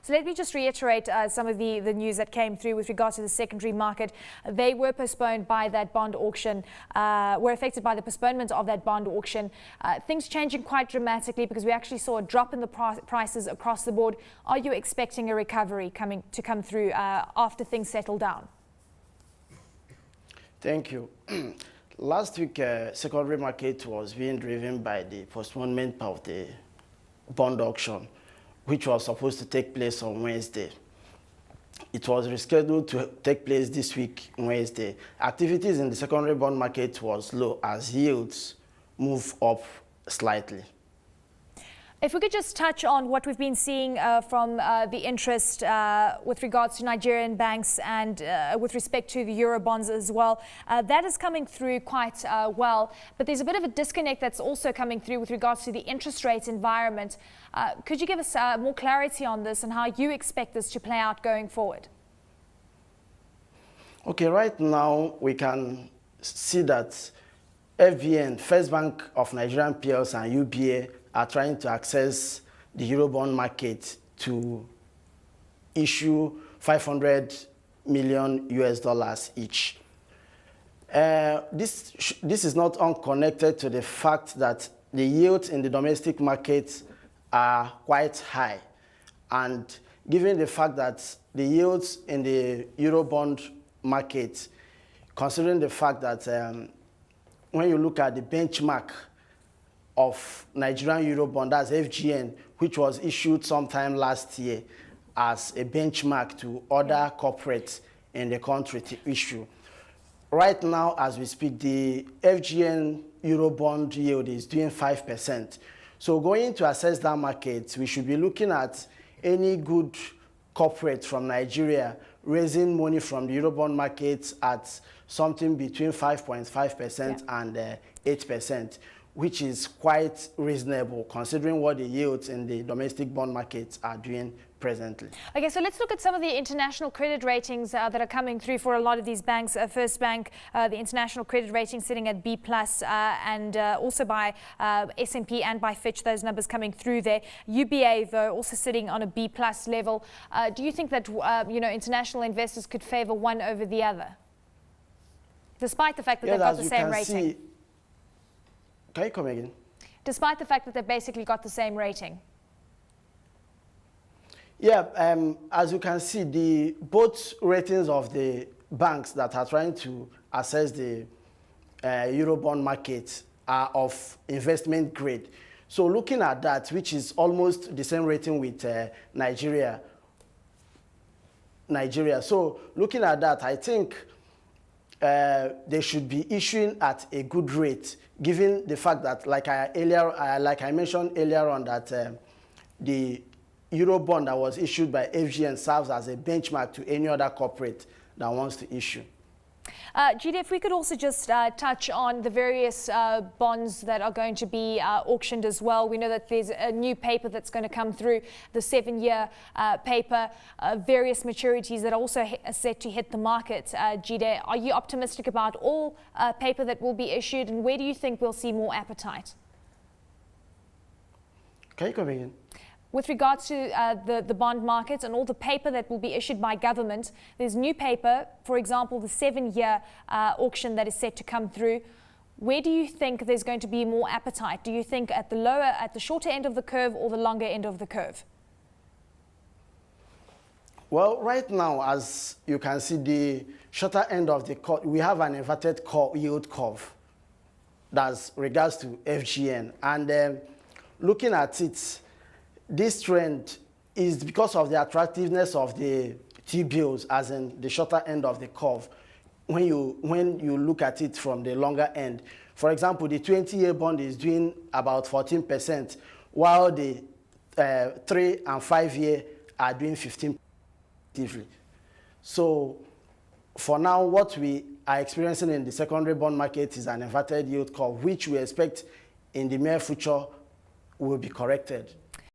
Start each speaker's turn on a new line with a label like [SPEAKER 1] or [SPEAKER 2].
[SPEAKER 1] So let me just reiterate some of the news that came through with regards to the secondary market. They were postponed by that bond auction, were affected by the postponement of that bond auction. Things changing quite dramatically because we actually saw a drop in the prices across the board. Are you expecting a recovery to come through after things settle down?
[SPEAKER 2] Thank you. Last week, secondary market was being driven by the postponement of the bond auction, which was supposed to take place on Wednesday. It was rescheduled to take place this week, Wednesday. Activities in the secondary bond market was low as yields move up slightly.
[SPEAKER 1] If we could just touch on what we've been seeing from the interest with regards to Nigerian banks and with respect to the euro bonds as well, that is coming through quite well. But there's a bit of a disconnect that's also coming through with regards to the interest rate environment. Could you give us more clarity on this and how you expect this to play out going forward?
[SPEAKER 2] Okay, right now we can see that FBN, First Bank of Nigerian PLC, and UBA are trying to access the Eurobond market to issue 500 million US dollars each. This is not unconnected to the fact that the yields in the domestic market are quite high. And given the fact that the yields in the Eurobond market, considering the fact that when you look at the benchmark of Nigerian Eurobond, that's FGN, which was issued sometime last year as a benchmark to other corporates in the country to issue. Right now, as we speak, the FGN Eurobond yield is doing 5%. So going to assess that market, we should be looking at any good corporate from Nigeria raising money from the Eurobond market at something between 5.5% and 8%. Which is quite reasonable considering what the yields in the domestic bond markets are doing presently. Okay,
[SPEAKER 1] so let's look at some of the international credit ratings that are coming through for a lot of these banks. First Bank, the international credit rating sitting at B+, and also by S&P and by Fitch, those numbers coming through there. UBA, though, also sitting on a B+ level. Do you think that international investors could favor one over the other, despite the fact that they've got the same rating?
[SPEAKER 2] Can you come again?
[SPEAKER 1] Despite the fact that they've basically got the same rating.
[SPEAKER 2] Yeah, as you can see, both ratings of the banks that are trying to assess the Eurobond market are of investment grade. So looking at that, which is almost the same rating with Nigeria. So looking at that, I think they should be issuing at a good rate, given the fact that, like I mentioned earlier on, that the Eurobond that was issued by FGN serves as a benchmark to any other corporate that wants to issue.
[SPEAKER 1] Jide, if we could also just touch on the various bonds that are going to be auctioned as well. We know that there's a new paper that's going to come through, the 7-year paper, various maturities that are also set to hit the market. Jide, are you optimistic about all paper that will be issued, and where do you think we'll see more appetite?
[SPEAKER 2] Can you come again?
[SPEAKER 1] With regards to the bond market and all the paper that will be issued by government, there's new paper, for example, the 7-year auction that is set to come through. Where do you think there's going to be more appetite? Do you think at the shorter end of the curve or the longer end of the curve?
[SPEAKER 2] Well, right now, as you can see, the shorter end of the curve, we have an inverted yield curve. That's regards to FGN. And looking at it, this trend is because of the attractiveness of the T-bills, as in the shorter end of the curve, when you look at it from the longer end. For example, the 20-year bond is doing about 14%, while the 3 and 5-year are doing 15%. So for now, what we are experiencing in the secondary bond market is an inverted yield curve, which we expect in the near future will be corrected.